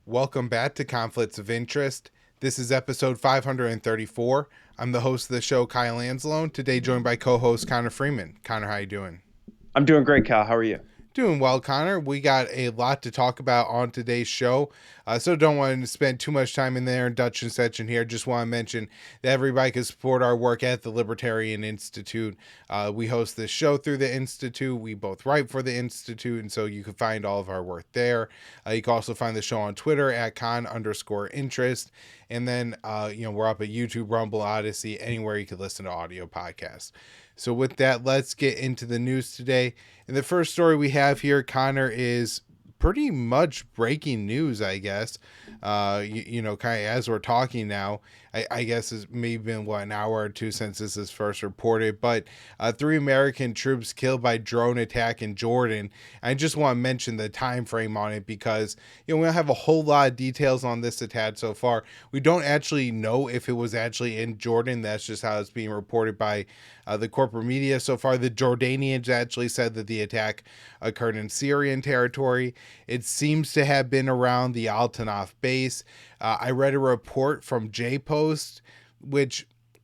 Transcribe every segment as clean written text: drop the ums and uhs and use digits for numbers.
Welcome back to Conflicts of Interest. This is episode 534. I'm the host of the show, Kyle Anzalone. Today joined by co-host Connor Freeman. Connor, how you doing? I'm doing great, Kyle. How are you? Doing well, Connor. We got a lot to talk about on today's show, so don't want to spend too much time in there in Dutch and such in here. Just want to mention that everybody can support our work at the Libertarian Institute. We host this show through the Institute. We both write for the Institute, and so you can find all of our work there. You can also find the show on Twitter at @con_interest. And then, we're up at YouTube, Rumble, Odysee, anywhere you can listen to audio podcasts. So with that, let's get into the news today. And the first story we have here, Connor, is pretty much breaking news, I guess. Kind of as we're talking now, I guess it's maybe been, an hour or two since this is first reported, but 3 American troops killed by drone attack in Jordan. I just want to mention the time frame on it because, we don't have a whole lot of details on this attack so far. We don't actually know if it was actually in Jordan. That's just how it's being reported by the corporate media so far. The Jordanians actually said that the attack occurred in Syrian territory. It seems to have been around the Al Tanaf base. I read a report from J-Post,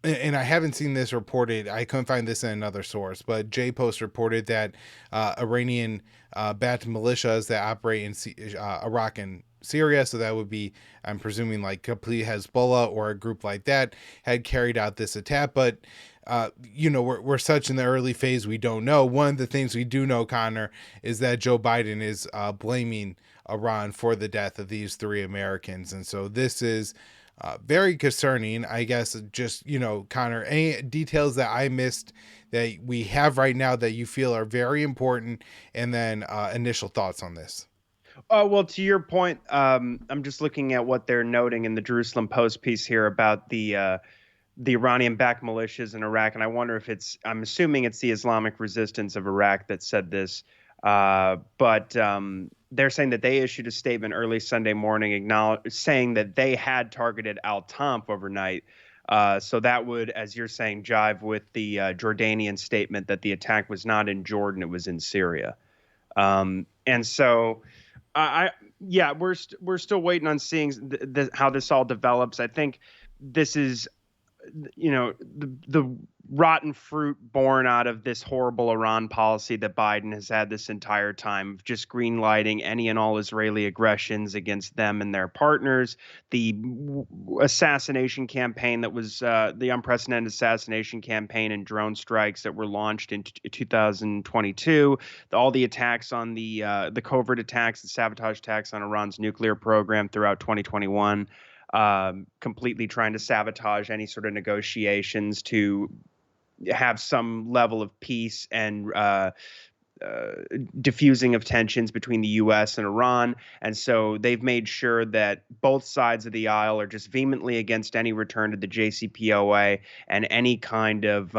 and I haven't seen this reported. I couldn't find this in another source, but J-Post reported that Iranian Ba'ath militias that operate in Iraq and Syria, so that would be, I'm presuming, like complete Hezbollah or a group like that, had carried out this attack. But we're such in the early phase, we don't know. One of the things we do know, Connor, is that Joe Biden is blaming Iran for the death of these 3 Americans. And so this is very concerning, I guess. Just, Connor, any details that I missed that we have right now that you feel are very important, and then initial thoughts on this. Well, to your point, I'm just looking at what they're noting in the Jerusalem Post piece here about the Iranian-backed militias in Iraq, and I wonder if I'm assuming it's the Islamic Resistance of Iraq that said this, but they're saying that they issued a statement early Sunday morning saying that they had targeted Al Tanf overnight. So that would, as you're saying, jive with the Jordanian statement that the attack was not in Jordan, it was in Syria. And so we're still waiting on seeing how this all develops. I think this is, the rotten fruit born out of this horrible Iran policy that Biden has had this entire time, of just greenlighting any and all Israeli aggressions against them and their partners. The assassination campaign that was the unprecedented assassination campaign and drone strikes that were launched in 2022. All the attacks on the covert attacks, the sabotage attacks on Iran's nuclear program throughout 2021. Completely trying to sabotage any sort of negotiations to have some level of peace and diffusing of tensions between the U.S. and Iran. And so they've made sure that both sides of the aisle are just vehemently against any return to the JCPOA and any kind of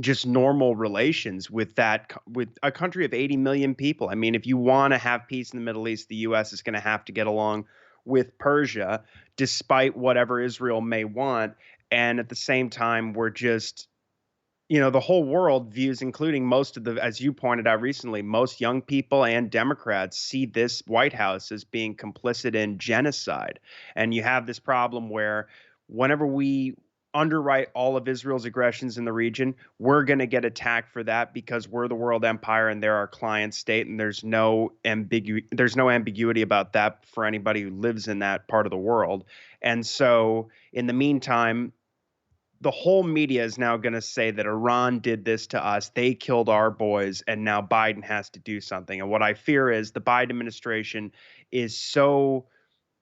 just normal relations with a country of 80 million people. I mean, if you want to have peace in the Middle East, the U.S. is going to have to get along with Persia, despite whatever Israel may want. And at the same time, we're just, the whole world views, including most of as you pointed out recently, most young people and Democrats see this White House as being complicit in genocide. And you have this problem where whenever we underwrite all of Israel's aggressions in the region, we're going to get attacked for that because we're the world empire and they're our client state, and there's no ambiguity about that for anybody who lives in that part of the world. And so in the meantime, the whole media is now going to say that Iran did this to us, they killed our boys, and now Biden has to do something. And what I fear is the Biden administration is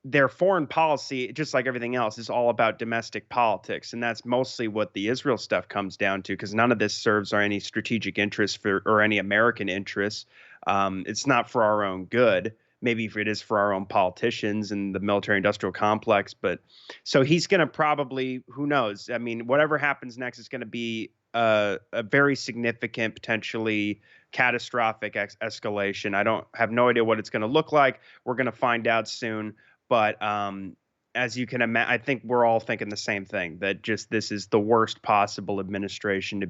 their foreign policy, just like everything else, is all about domestic politics. And that's mostly what the Israel stuff comes down to, because none of this serves any strategic interests or any American interests. It's not for our own good. Maybe if it is for our own politicians and the military industrial complex. But so he's going to probably, who knows? I mean, whatever happens next is going to be a very significant, potentially catastrophic escalation. I have no idea what it's going to look like. We're going to find out soon. But as you can imagine, I think we're all thinking the same thing, that just this is the worst possible administration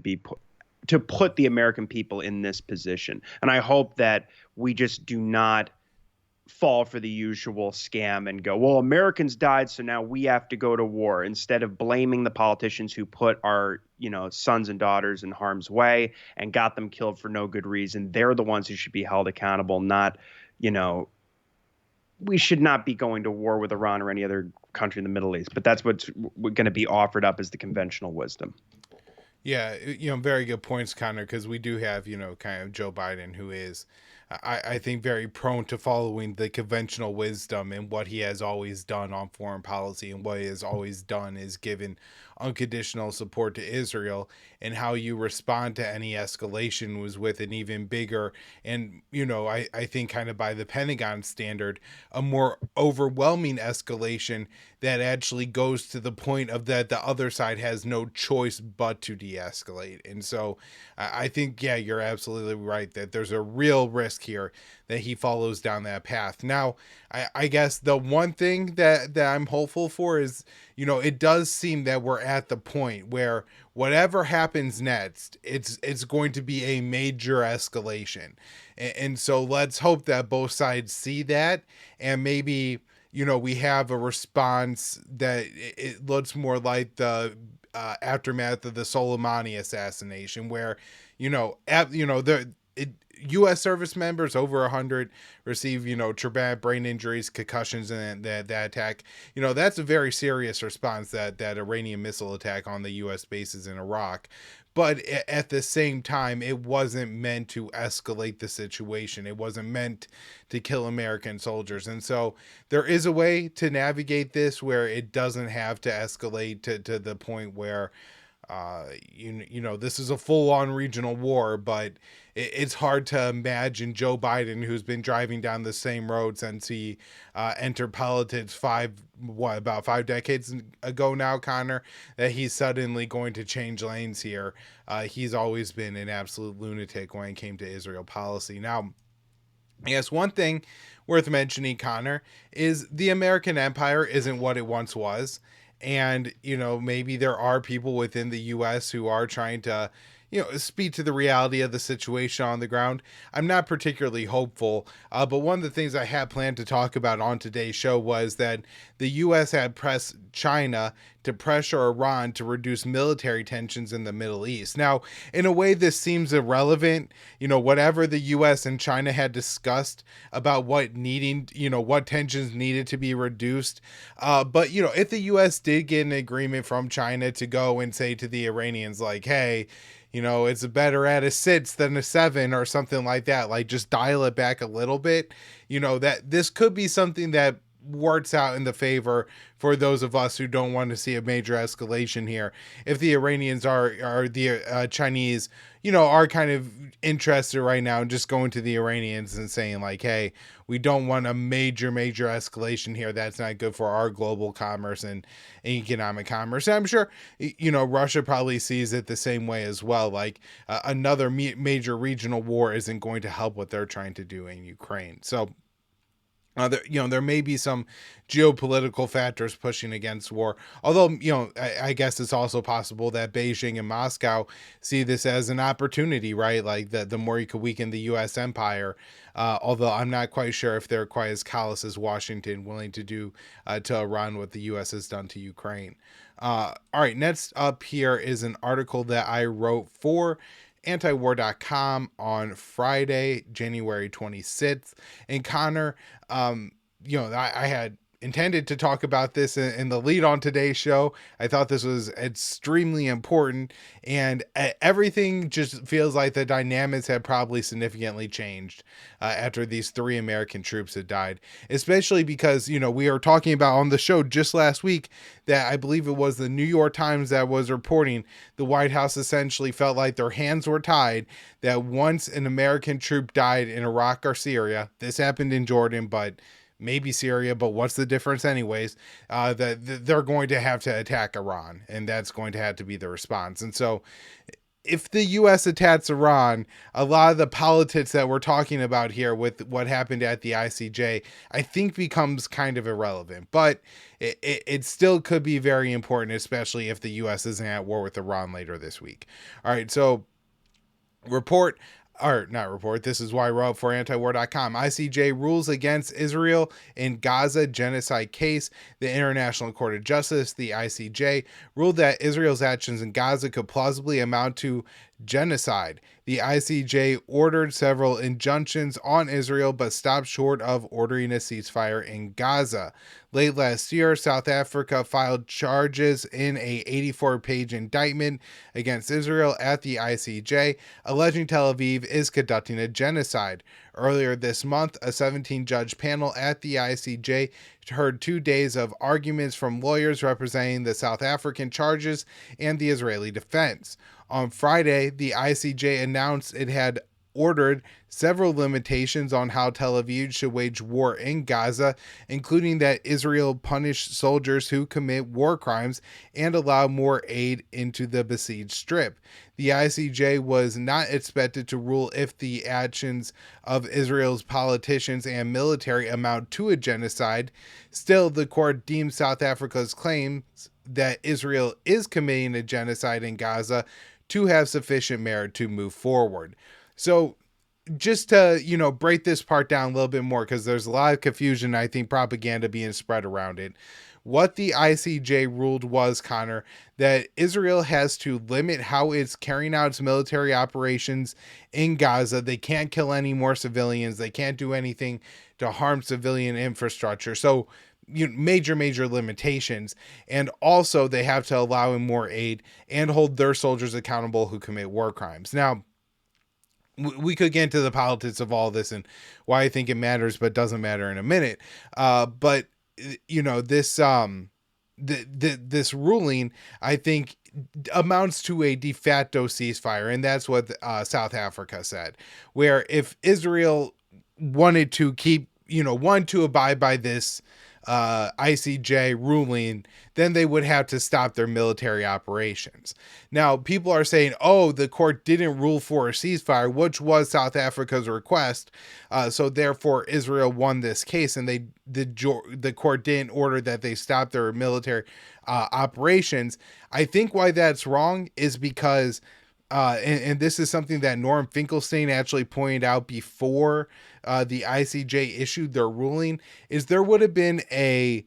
to put the American people in this position. And I hope that we just do not fall for the usual scam and go, well, Americans died, so now we have to go to war, instead of blaming the politicians who put our, sons and daughters in harm's way and got them killed for no good reason. They're the ones who should be held accountable, not, you know, we should not be going to war with Iran or any other country in the Middle East. But that's what's going to be offered up as the conventional wisdom. Yeah, very good points, Connor, because we do have, kind of Joe Biden, who is, I think, very prone to following the conventional wisdom, and what he has always done on foreign policy, and what he has always done is given unconditional support to Israel, and how you respond to any escalation was with an even bigger, and, I think kind of by the Pentagon standard, a more overwhelming escalation that actually goes to the point of that the other side has no choice but to de-escalate. And so I think, yeah, you're absolutely right that there's a real risk here that he follows down that path. Now, I guess the one thing that I'm hopeful for is, it does seem that we're at the point where whatever happens next, it's going to be a major escalation. And so let's hope that both sides see that, and maybe, we have a response that it looks more like the aftermath of the Soleimani assassination, where, the U.S. service members, over 100, receive, traumatic brain injuries, concussions, and that attack. That's a very serious response, that Iranian missile attack on the U.S. bases in Iraq. But at the same time, it wasn't meant to escalate the situation. It wasn't meant to kill American soldiers. And so there is a way to navigate this where it doesn't have to escalate to the point where, this is a full-on regional war. But it's hard to imagine Joe Biden, who's been driving down the same road since he entered politics about 5 decades ago now, Connor, that he's suddenly going to change lanes here. He's always been an absolute lunatic when it came to Israel policy. Now, I guess one thing worth mentioning, Connor, is the American empire isn't what it once was. And, maybe there are people within the U.S. who are trying to, speak to the reality of the situation on the ground. I'm not particularly hopeful, but one of the things I had planned to talk about on today's show was that the U.S. had pressed China to pressure Iran to reduce military tensions in the Middle East. Now, in a way, this seems irrelevant. Whatever the U.S. and China had discussed about what tensions needed to be reduced. But, if the U.S. did get an agreement from China to go and say to the Iranians, like, hey, it's better at a 6 than a 7 or something like that. Like, just dial it back a little bit. That this could be something that works out in the favor for those of us who don't want to see a major escalation here. If the Iranians are the Chinese, are kind of interested right now in just going to the Iranians and saying, like, hey, we don't want a major escalation here. That's not good for our global commerce and economic commerce. And I'm sure, Russia probably sees it the same way as well. Like, another major regional war isn't going to help what they're trying to do in Ukraine. So, there may be some geopolitical factors pushing against war. Although, I guess it's also possible that Beijing and Moscow see this as an opportunity, right? Like, the more you could weaken the U.S. empire. Although I'm not quite sure if they're quite as callous as Washington, willing to do to Iran what the U.S. has done to Ukraine. All right, next up here is an article that I wrote for antiwar.com on Friday, January 26th. And Connor, I had intended to talk about this in the lead on today's show. I thought this was extremely important, and everything just feels like the dynamics have probably significantly changed after these 3 American troops had died, especially because, we are talking about on the show just last week that I believe it was the New York Times that was reporting the White House essentially felt like their hands were tied, that once an American troop died in Iraq or Syria, this happened in Jordan, but maybe Syria, but what's the difference anyways, that they're going to have to attack Iran, and that's going to have to be the response. And so if the U.S. attacks Iran, a lot of the politics that we're talking about here with what happened at the ICJ, I think becomes kind of irrelevant, but it still could be very important, especially if the U.S. isn't at war with Iran later this week. All right, so report or not report, this is why I wrote for antiwar.com. ICJ rules against Israel in Gaza genocide case. The International Court of Justice, the ICJ, ruled that Israel's actions in Gaza could plausibly amount to genocide. The ICJ ordered several injunctions on Israel, but stopped short of ordering a ceasefire in Gaza. Late last year, South Africa filed charges in a 84-page indictment against Israel at the ICJ, alleging Tel Aviv is conducting a genocide. Earlier this month, a 17-judge panel at the ICJ heard 2 days of arguments from lawyers representing the South African charges and the Israeli defense. On Friday, the ICJ announced it had ordered several limitations on how Tel Aviv should wage war in Gaza, including that Israel punish soldiers who commit war crimes and allow more aid into the besieged strip. The ICJ was not expected to rule if the actions of Israel's politicians and military amount to a genocide. Still, the court deemed South Africa's claims that Israel is committing a genocide in Gaza to have sufficient merit to move forward. So just to, break this part down a little bit more, because there's a lot of confusion, I think, propaganda being spread around it. What the ICJ ruled was, Connor, that Israel has to limit how it's carrying out its military operations in Gaza. They can't kill any more civilians. They can't do anything to harm civilian infrastructure. So, major limitations. And also they have to allow in more aid and hold their soldiers accountable who commit war crimes. Now, we could get into the politics of all this and why I think it matters but doesn't matter in a minute. But this this ruling, I think, amounts to a de facto ceasefire, and that's what South Africa said. Where if Israel wanted to keep, wanted to abide by this ICJ ruling, then they would have to stop their military operations. Now, people are saying, oh, the court didn't rule for a ceasefire, which was South Africa's request. So therefore, Israel won this case, and the court didn't order that they stop their military operations. I think why that's wrong is because and this is something that Norm Finkelstein actually pointed out before the ICJ issued their ruling, is there would have been a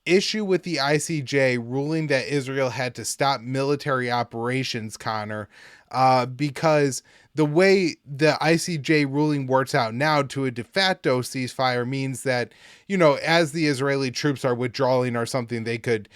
issue with the ICJ ruling that Israel had to stop military operations, Connor, because the way the ICJ ruling works out now to a de facto ceasefire means that, as the Israeli troops are withdrawing or something, they could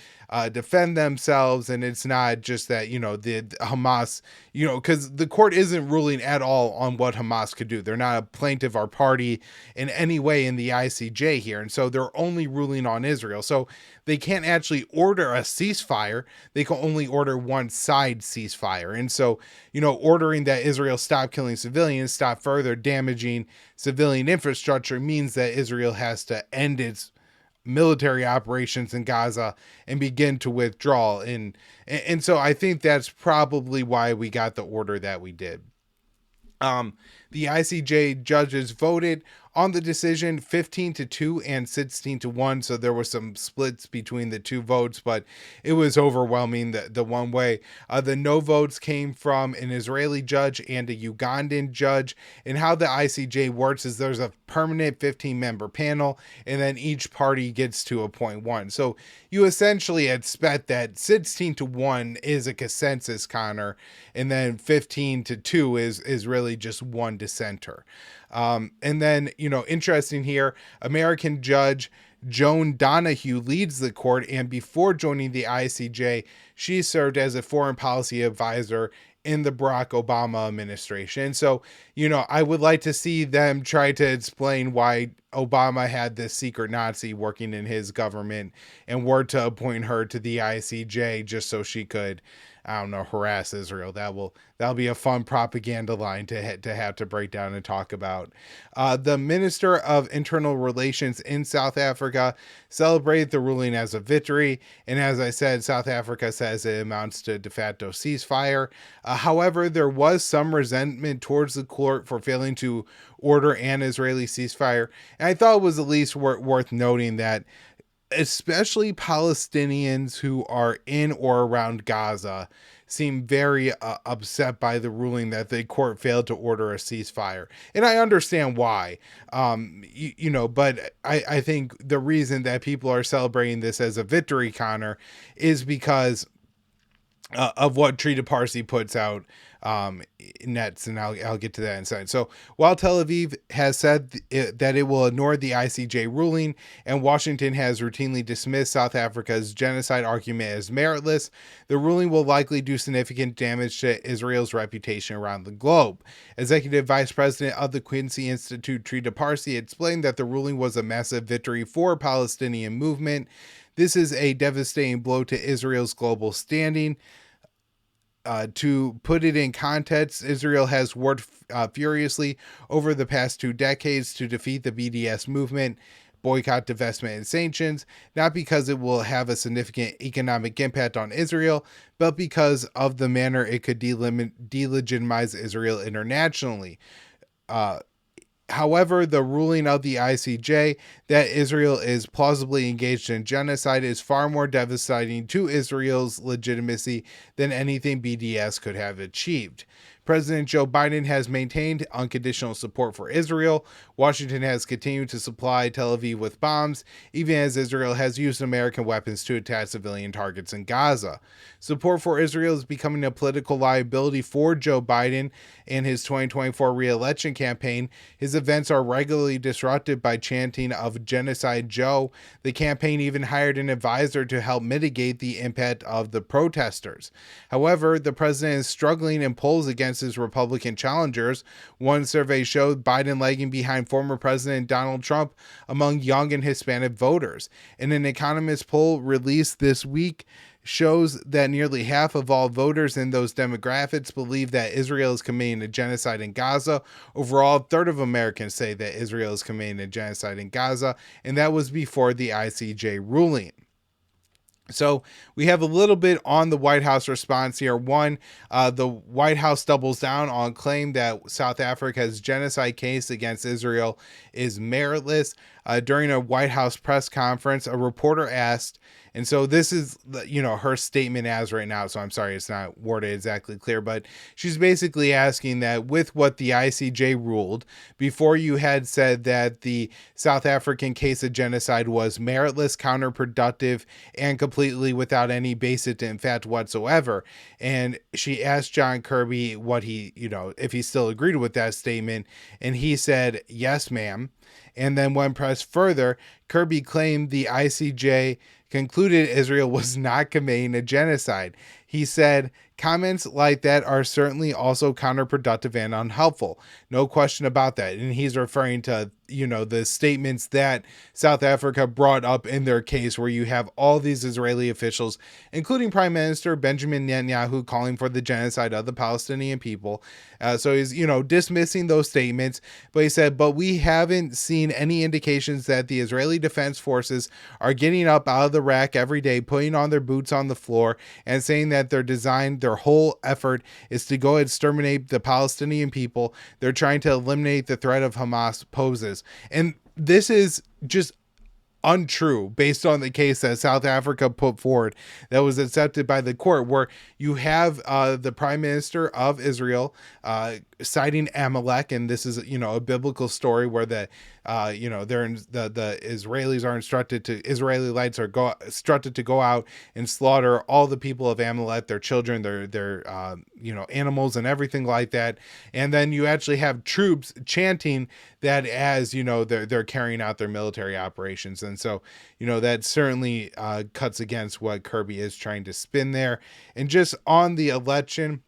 defend themselves. And it's not just that, the Hamas, because the court isn't ruling at all on what Hamas could do. They're not a plaintiff or party in any way in the ICJ here. And so they're only ruling on Israel. So they can't actually order a ceasefire. They can only order one side ceasefire. And so, ordering that Israel stop killing civilians, stop further damaging civilian infrastructure means that Israel has to end its military operations in Gaza and begin to withdraw. And so I think that's probably why we got the order that we did. The ICJ judges voted on the decision 15-2 and 16-1. So there were some splits between the two votes, but it was overwhelming the one way. The no votes came from an Israeli judge and a Ugandan judge. And how the ICJ works is there's a permanent 15-member panel, and then each party gets to appoint one. So you essentially expect that 16-1 is a consensus, Connor, and then 15-2 is really just one dissenter. And then, interesting here, American judge Joan Donahue leads the court, and before joining the ICJ, she served as a foreign policy advisor in the Barack Obama administration. So, I would like to see them try to explain why Obama had this secret Nazi working in his government and were to appoint her to the ICJ just so she could, harass Israel. That'll be a fun propaganda line to have to break down and talk about. The Minister of Internal Relations in South Africa celebrated the ruling as a victory. And as I said, South Africa says it amounts to de facto ceasefire. However, there was some resentment towards the court for failing to order an Israeli ceasefire. And I thought it was at least worth noting that especially Palestinians who are in or around Gaza seem very upset by the ruling that the court failed to order a ceasefire. And I understand why, but I think the reason that people are celebrating this as a victory, Connor, is because of what Trita Parsi puts out nets, and I'll get to that in a second. So while Tel Aviv has said that it will ignore the ICJ ruling, and Washington has routinely dismissed South Africa's genocide argument as meritless, the ruling will likely do significant damage to Israel's reputation around the globe. Executive Vice President of the Quincy Institute, Trita Parsi, explained that the ruling was a massive victory for Palestinian movement. This is a devastating blow to Israel's global standing. To put it in context, Israel has worked furiously over the past 2 decades to defeat the BDS movement, boycott, divestment, and sanctions, not because it will have a significant economic impact on Israel, but because of the manner it could delegitimize Israel internationally. However, the ruling of the ICJ that Israel is plausibly engaged in genocide is far more devastating to Israel's legitimacy than anything BDS could have achieved. President Joe Biden has maintained unconditional support for Israel. Washington has continued to supply Tel Aviv with bombs, even as Israel has used American weapons to attack civilian targets in Gaza. Support for Israel is becoming a political liability for Joe Biden and his 2024 re-election campaign. His events are regularly disrupted by chanting of Genocide Joe. The campaign even hired an advisor to help mitigate the impact of the protesters. However, the president is struggling in polls against his Republican challengers. One survey showed Biden lagging behind former President Donald Trump among young and Hispanic voters. And an Economist poll released this week shows that nearly half of all voters in those demographics believe that Israel is committing a genocide in Gaza. Overall, a third of Americans say that Israel is committing a genocide in Gaza, and that was before the ICJ ruling. So we have a little bit on the White House response here. One, the White House doubles down on claim that South Africa's genocide case against Israel is meritless. During a White House press conference, a reporter asked, and so this is, her statement as right now, so I'm sorry it's not worded exactly clear, but she's basically asking that with what the ICJ ruled, before you had said that the South African case of genocide was meritless, counterproductive, and completely without any basis in fact whatsoever. And she asked John Kirby what he, if he still agreed with that statement, and he said, "Yes, ma'am." And then when pressed further, Kirby claimed the ICJ concluded Israel was not committing a genocide. He said, "Comments like that are certainly also counterproductive and unhelpful. No question about that." And he's referring to, the statements that South Africa brought up in their case, where you have all these Israeli officials, including Prime Minister Benjamin Netanyahu, calling for the genocide of the Palestinian people. So he's, dismissing those statements. But he said, "But we haven't seen any indications that the Israeli Defense Forces are getting up out of the rack every day, putting on their boots on the floor, and saying that their whole effort is to go exterminate the Palestinian people. They're trying to eliminate the threat of Hamas poses." And this is just untrue based on the case that South Africa put forward that was accepted by the court, where you have the Prime Minister of Israel citing Amalek, and this is a biblical story where the Israelis are instructed to Israelites are instructed to go out and slaughter all the people of Amalek, their children, their animals, and everything like that. And then you actually have troops chanting that as they're carrying out their military operations. And so that certainly cuts against what Kirby is trying to spin there. And just on the election,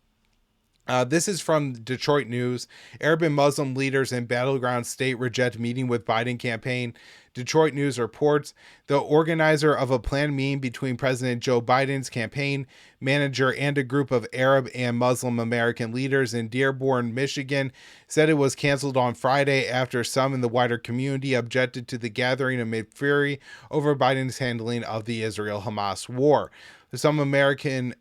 this is from Detroit News. Arab and Muslim leaders in battleground state reject meeting with Biden campaign. Detroit News reports the organizer of a planned meeting between President Joe Biden's campaign manager and a group of Arab and Muslim American leaders in Dearborn, Michigan, said it was canceled on Friday after some in the wider community objected to the gathering amid fury over Biden's handling of the Israel-Hamas war. Some American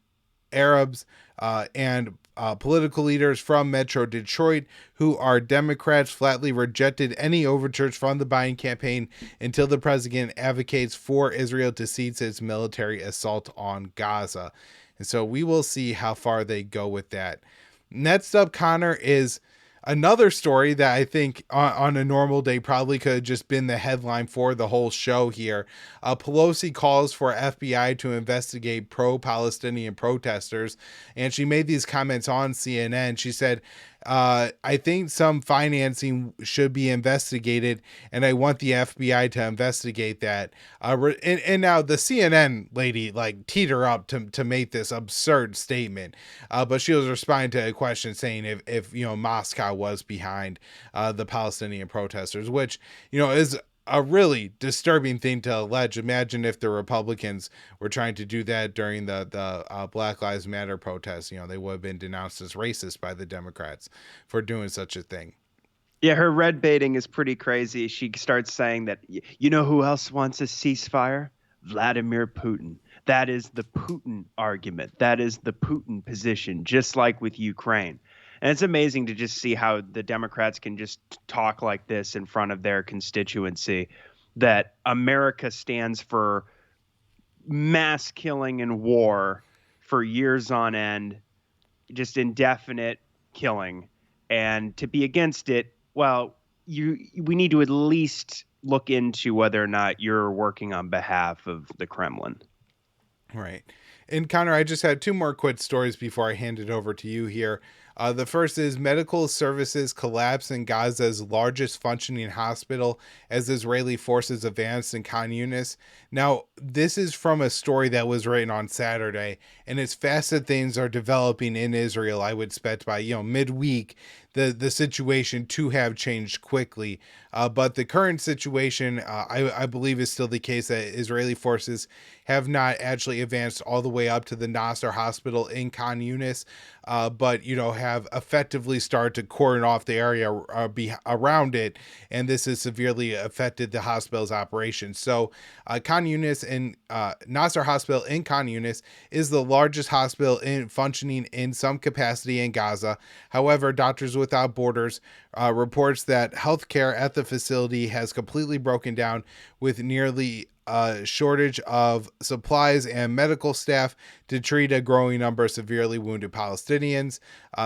Arabs and political leaders from Metro Detroit, who are Democrats, flatly rejected any overtures from the Biden campaign until the president advocates for Israel to cease its military assault on Gaza. And so we will see how far they go with that. Next up, Connor, is another story that I think on a normal day probably could have just been the headline for the whole show here. Pelosi calls for FBI to investigate pro-Palestinian protesters. And she made these comments on CNN. She said, I think some financing should be investigated, and I want the FBI to investigate that. And now the CNN lady like teed her up to make this absurd statement, but she was responding to a question saying if Moscow was behind the Palestinian protesters, which is a really disturbing thing to allege. Imagine if the Republicans were trying to do that during the Black Lives Matter protests. They would have been denounced as racist by the Democrats for doing such a thing. Yeah, her red baiting is pretty crazy. She starts saying that, you know who else wants a ceasefire? Vladimir Putin. That is the Putin argument. That is the Putin position, just like with Ukraine. And it's amazing to just see how the Democrats can just talk like this in front of their constituency, that America stands for mass killing and war for years on end, just indefinite killing. And to be against it, well, we need to at least look into whether or not you're working on behalf of the Kremlin. Right. And Connor, I just had two more quick stories before I hand it over to you here. The first is medical services collapse in Gaza's largest functioning hospital as Israeli forces advanced in Khan Yunis. Now, this is from a story that was written on Saturday, and it's fast that things are developing in Israel. I would expect by midweek the situation to have changed quickly. But the current situation, I believe, is still the case that Israeli forces have not actually advanced all the way up to the Nasser hospital in Khan Yunis, but have effectively started to cordon off the area around it, and this has severely affected the hospital's operations. So Khan Yunis and Nasser Hospital in Khan Yunis is the largest hospital functioning in some capacity in Gaza. However, Doctors Without Borders reports that healthcare at the facility has completely broken down, with nearly shortage of supplies and medical staff to treat a growing number of severely wounded Palestinians.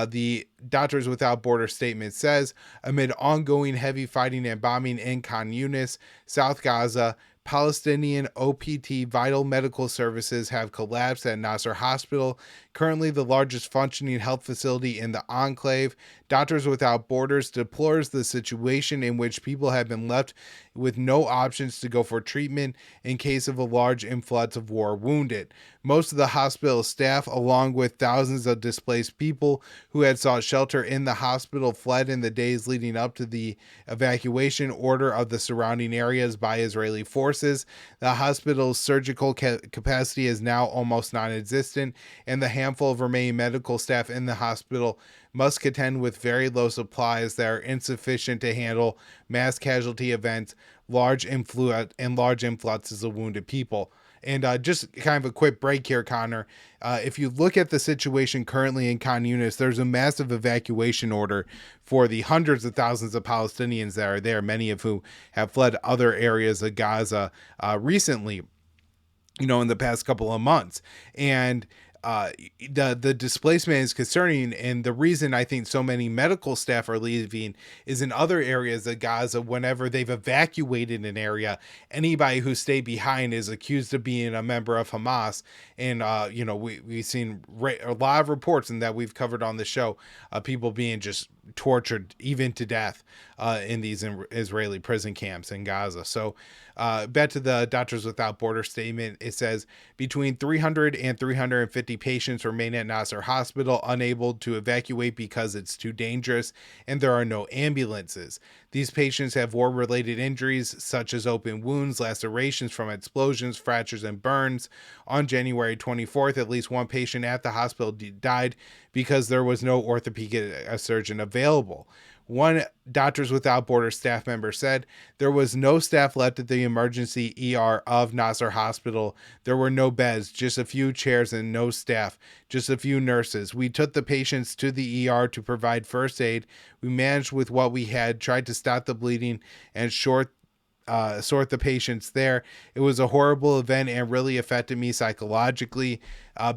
The Doctors Without Borders statement says, amid ongoing heavy fighting and bombing in Khan Yunis, South Gaza, Palestinian OPT vital medical services have collapsed at Nasser Hospital, currently the largest functioning health facility in the enclave. Doctors Without Borders deplores the situation in which people have been left with no options to go for treatment in case of a large influx of war wounded. Most of the hospital staff, along with thousands of displaced people who had sought shelter in the hospital, fled in the days leading up to the evacuation order of the surrounding areas by Israeli forces. The hospital's surgical capacity is now almost non-existent, and the handful of remaining medical staff in the hospital must contend with very low supplies that are insufficient to handle mass casualty events, large influxes of wounded people. And just kind of a quick break here, Connor. If you look at the situation currently in Khan Yunis, there's a massive evacuation order for the hundreds of thousands of Palestinians that are there, many of whom have fled other areas of Gaza recently, in the past couple of months. And the displacement is concerning, and the reason I think so many medical staff are leaving is in other areas of Gaza. Whenever they've evacuated an area, anybody who stayed behind is accused of being a member of Hamas. And we've seen a lot of reports, and that we've covered on the show, people being just tortured even to death in these Israeli prison camps in Gaza. So back to the Doctors Without Borders statement, it says between 300 and 350 patients remain at Nasser Hospital unable to evacuate because it's too dangerous and there are no ambulances. These patients have war-related injuries such as open wounds, lacerations from explosions, fractures, and burns. On January 24th, at least one patient at the hospital died because there was no orthopedic surgeon available. One Doctors Without Borders staff member said, there was no staff left at the emergency ER of Nasser Hospital. There were no beds, just a few chairs and no staff, just a few nurses. We took the patients to the ER to provide first aid. We managed with what we had, tried to stop the bleeding and short sort the patients there. It was a horrible event and really affected me psychologically.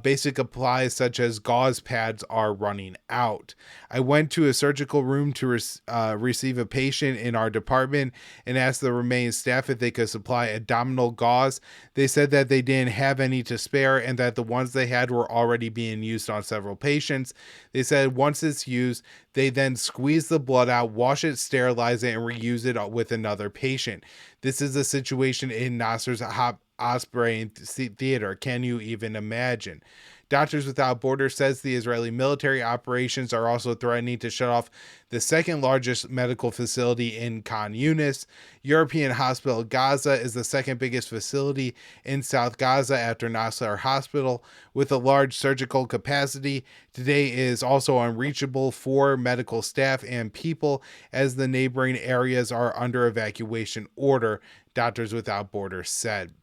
Basic supplies such as gauze pads are running out. I went to a surgical room to receive a patient in our department and asked the remaining staff if they could supply abdominal gauze. They said that they didn't have any to spare and that the ones they had were already being used on several patients. They said once it's used, they then squeeze the blood out, wash it, sterilize it, and reuse it with another patient. This is a situation in Nasser's Osprey Theater. Can you even imagine? Doctors Without Borders says the Israeli military operations are also threatening to shut off the second largest medical facility in Khan Yunis. European Hospital Gaza is the second biggest facility in South Gaza after Nasser Hospital, with a large surgical capacity. Today is also unreachable for medical staff and people as the neighboring areas are under evacuation order, Doctors Without Borders said.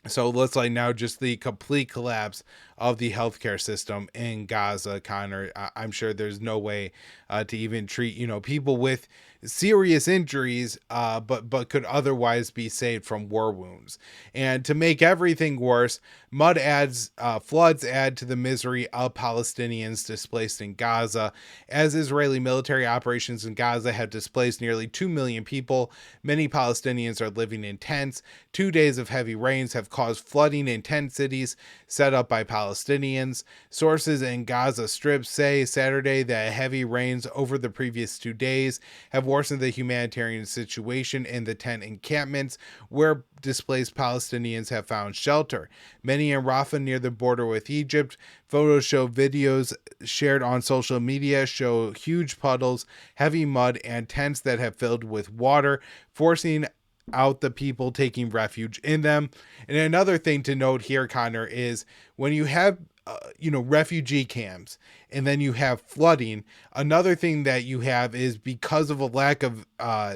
So it looks like now just the complete collapse of the healthcare system in Gaza, Connor. I'm sure there's no way to even treat, people with serious injuries, but could otherwise be saved from war wounds. And to make everything worse, floods add to the misery of Palestinians displaced in Gaza. As Israeli military operations in Gaza have displaced nearly 2 million people, many Palestinians are living in tents. 2 days of heavy rains have caused flooding in tent cities set up by Palestinians. Sources in Gaza Strip say Saturday that heavy rains over the previous 2 days have worsened the humanitarian situation in the tent encampments where displaced Palestinians have found shelter. Many in Rafah near the border with Egypt. Photos show videos shared on social media show huge puddles, heavy mud, and tents that have filled with water, forcing out the people taking refuge in them. And another thing to note here, Connor, is when you have refugee camps and then you have flooding, another thing that you have is because of a lack of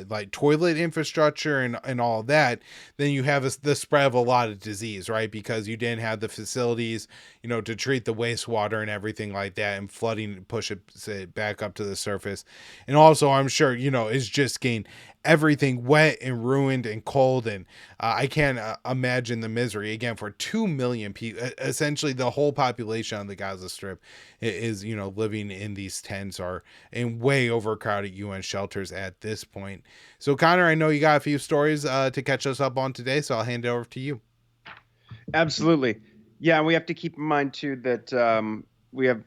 like toilet infrastructure and all that, then you have the spread of a lot of disease, right? Because you didn't have the facilities, to treat the wastewater and everything like that, and flooding push it back up to the surface. And also, I'm sure, it's just getting everything wet and ruined and cold, and I can't imagine the misery again for 2 million people. Essentially the whole population on the Gaza Strip is living in these tents or in way overcrowded UN shelters at this point. So Connor, I know you got a few stories to catch us up on today, so I'll hand it over to you. Absolutely. Yeah, we have to keep in mind too that we have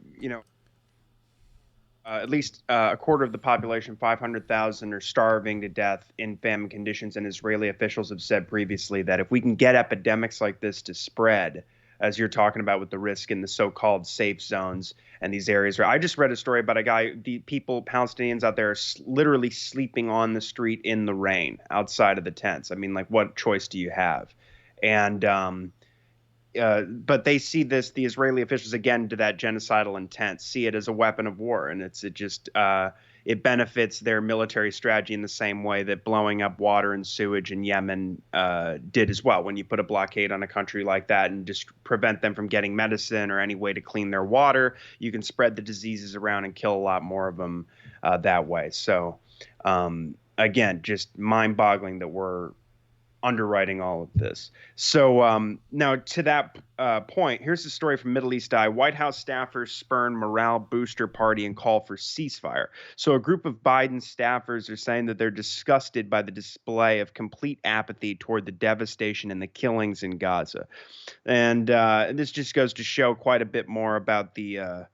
at least a quarter of the population, 500,000, are starving to death in famine conditions. And Israeli officials have said previously that if we can get epidemics like this to spread, as you're talking about with the risk in the so-called safe zones and these areas. I just read a story about a guy, Palestinians out there are literally sleeping on the street in the rain outside of the tents. I mean, like, what choice do you have? And but they see the Israeli officials, again, to that genocidal intent, see it as a weapon of war. And it benefits their military strategy in the same way that blowing up water and sewage in Yemen did as well. When you put a blockade on a country like that and just prevent them from getting medicine or any way to clean their water, you can spread the diseases around and kill a lot more of them that way. So again, just mind-boggling that we're underwriting all of this. So now to that point, here's a story from Middle East Eye. White House staffers spurn morale booster party and call for ceasefire. So a group of Biden staffers are saying that they're disgusted by the display of complete apathy toward the devastation and the killings in Gaza. And this just goes to show quite a bit more about the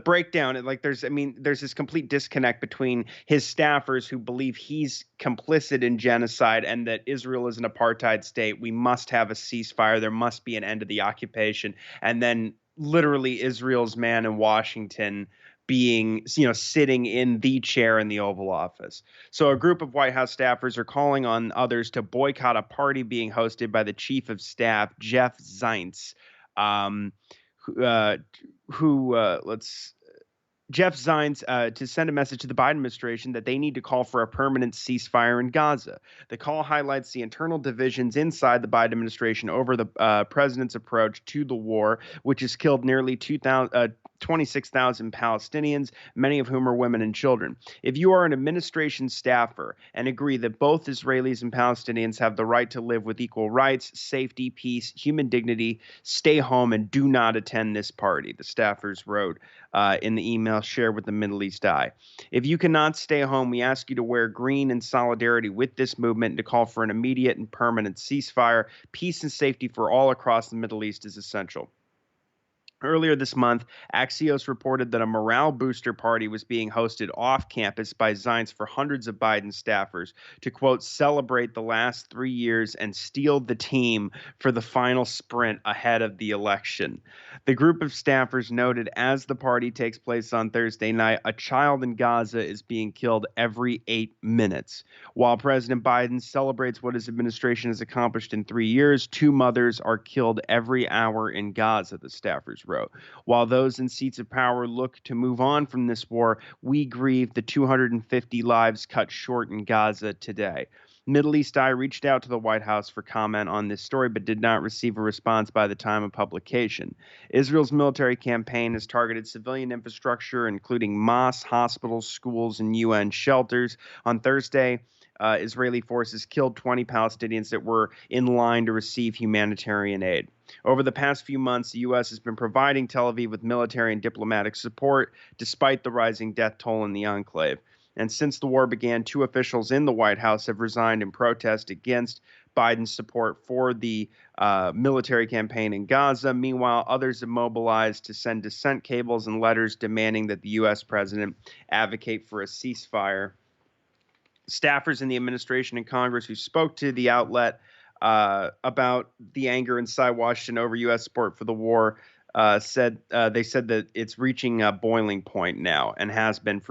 breakdown. Like there's this complete disconnect between his staffers who believe he's complicit in genocide and that Israel is an apartheid state. We must have a ceasefire. There must be an end to the occupation. And then literally Israel's man in Washington being, sitting in the chair in the Oval Office. So a group of White House staffers are calling on others to boycott a party being hosted by the chief of staff, Jeff Zients, Jeff Zients to send a message to the Biden administration that they need to call for a permanent ceasefire in Gaza. The call highlights the internal divisions inside the Biden administration over the president's approach to the war, which has killed nearly 26,000 Palestinians, many of whom are women and children. If you are an administration staffer and agree that both Israelis and Palestinians have the right to live with equal rights, safety, peace, human dignity, stay home and do not attend this party, the staffers wrote in the email shared with the Middle East Eye. If you cannot stay home, we ask you to wear green in solidarity with this movement and to call for an immediate and permanent ceasefire. Peace and safety for all across the Middle East is essential. Earlier this month, Axios reported that a morale booster party was being hosted off campus by Zients for hundreds of Biden staffers to, quote, celebrate the last 3 years and steel the team for the final sprint ahead of the election. The group of staffers noted as the party takes place on Thursday night, a child in Gaza is being killed every 8 minutes. While President Biden celebrates what his administration has accomplished in 3 years, 2 mothers are killed every hour in Gaza, the staffers wrote. While those in seats of power look to move on from this war, we grieve the 250 lives cut short in Gaza today. Middle East Eye reached out to the White House for comment on this story, but did not receive a response by the time of publication. Israel's military campaign has targeted civilian infrastructure, including mosques, hospitals, schools, and UN shelters. On Thursday, Israeli forces killed 20 Palestinians that were in line to receive humanitarian aid. Over the past few months, the U.S. has been providing Tel Aviv with military and diplomatic support, despite the rising death toll in the enclave. And since the war began, 2 officials in the White House have resigned in protest against Biden's support for the military campaign in Gaza. Meanwhile, others have mobilized to send dissent cables and letters demanding that the U.S. president advocate for a ceasefire. Staffers in the administration and Congress who spoke to the outlet about the anger inside Washington over U.S. support for the war said that it's reaching a boiling point now and has been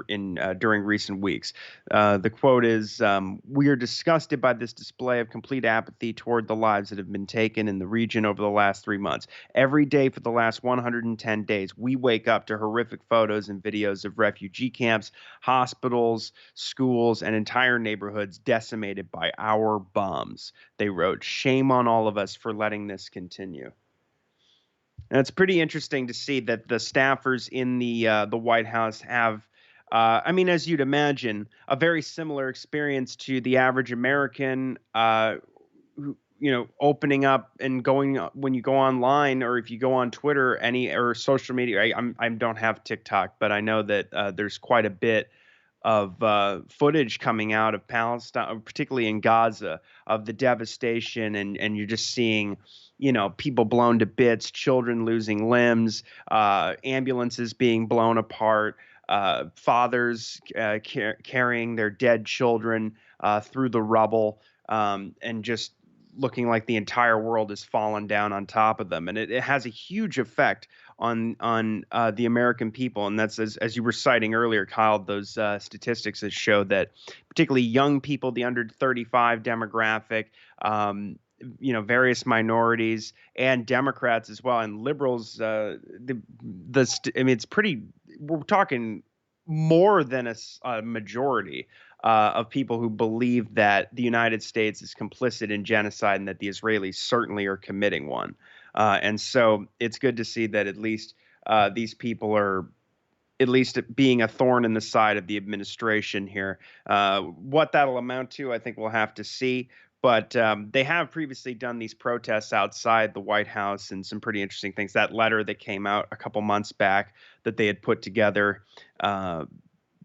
during recent weeks. The quote is, "We are disgusted by this display of complete apathy toward the lives that have been taken in the region over the last 3 months. Every day for the last 110 days, we wake up to horrific photos and videos of refugee camps, hospitals, schools, and entire neighborhoods decimated by our bombs." They wrote, "Shame on all of us for letting this continue." And it's pretty interesting to see that the staffers in the White House have, I mean, as you'd imagine, a very similar experience to the average American. Opening up and going when you go online or if you go on Twitter, or social media. I don't have TikTok, but I know that there's quite a bit of footage coming out of Palestine, particularly in Gaza, of the devastation, and you're just seeing, people blown to bits, children losing limbs, ambulances being blown apart, fathers carrying their dead children through the rubble, and just looking like the entire world has fallen down on top of them. And it has a huge effect on the American people. And that's, as you were citing earlier, Kyle, those statistics that show that particularly young people, the under 35 demographic, various minorities and Democrats as well, and liberals, it's pretty, we're talking more than a majority of people who believe that the United States is complicit in genocide and that the Israelis certainly are committing one. And so it's good to see that at least these people are at least being a thorn in the side of the administration here. What that'll amount to, I think we'll have to see. But they have previously done these protests outside the White House and some pretty interesting things. That letter that came out a couple months back that they had put together,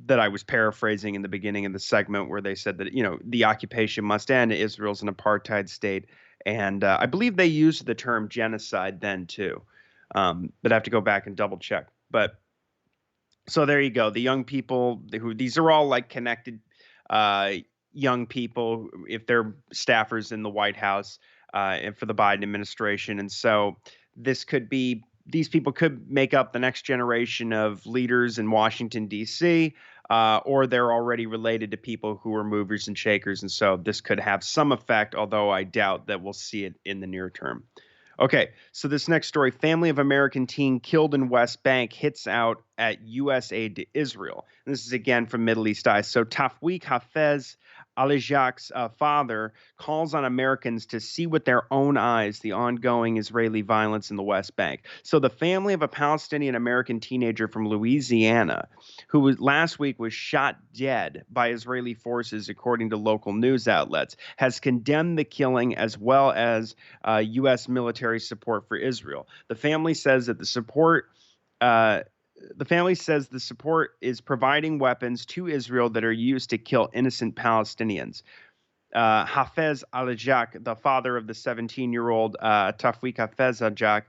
that I was paraphrasing in the beginning of the segment, where they said that, the occupation must end. Israel's an apartheid state. And I believe they used the term genocide then, too. But I have to go back and double check. But so there you go. The young people these are all like connected young people, if they're staffers in the White House and for the Biden administration. And so these people could make up the next generation of leaders in Washington, D.C., or they're already related to people who are movers and shakers. And so this could have some effect, although I doubt that we'll see it in the near term. Okay, so this next story, family of American teen killed in West Bank hits out at U.S. aid to Israel. And this is again from Middle East Eye. So Tafweek Hafez Alijak's father calls on Americans to see with their own eyes the ongoing Israeli violence in the West Bank. So the family of a Palestinian American teenager from Louisiana, who was last week was shot dead by Israeli forces, according to local news outlets, has condemned the killing as well as U.S. military support for Israel. Uh, the family says the support is providing weapons to Israel that are used to kill innocent Palestinians. Hafez Alijak, the father of the 17-year-old Tafweek Hafez Alijak,